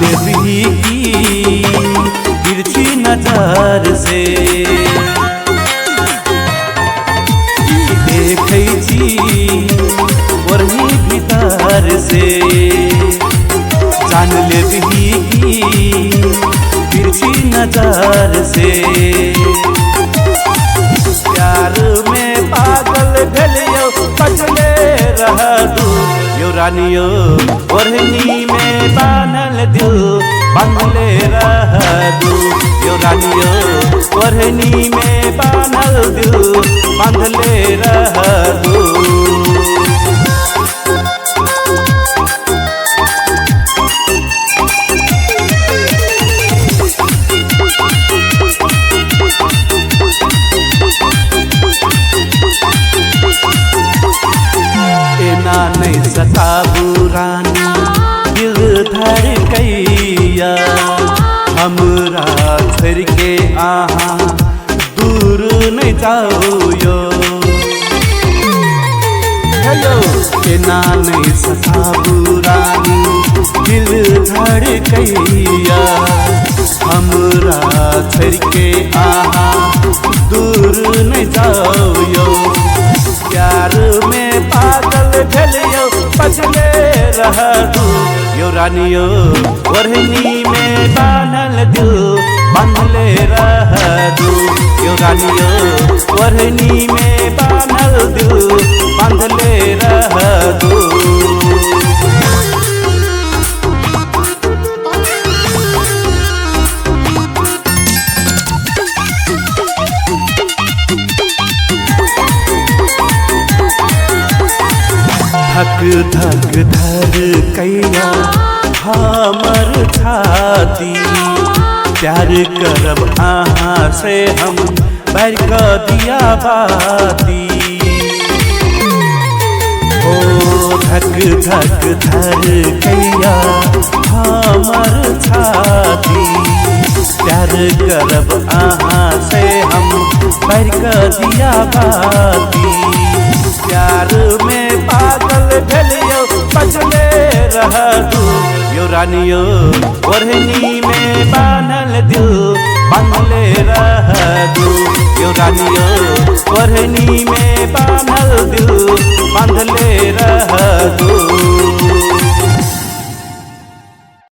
ले भी की तिरछी नजर से देखे छी वही भीतर से जान ले भी की तिरछी नजर से प्यार में पागल भेलियो बचले रह दू यो रानियो ओढ़नी में बांधल दिल बांधले रह दू यो रानियो ओढ़नी में बांधल दिल बांधले रह दू। नहीं सताबू रानी दिल धड़कैया हमरा छोड़ के आहा दूर नहीं जाओ यो हेलो केना नहीं सताबू रानी दिल धड़कैया हमरा छोड़ के आहा दूर नहीं जाओ यो प्यार में पागल भेलियो बचले रह दू यो रानियो ओढ़नी में बांधल दिल बांधले रह दू यो रानियो ओढ़नी में बांधल दिल बांधले रह दू। धक धक धर कैया हमर छाती प्यार करब आहा से हम बैर क दिया बाती ओ धक धक धर कैया हमर छाती प्यार करब आहा से हम बैर क दिया बाती प्यार में पागल भेलियो बचले रह दू यो रानियो ओढ़नी में बांधल दिल बांधले रह दू यो रानियो ओढ़नी में बांधल दिल बांधले रह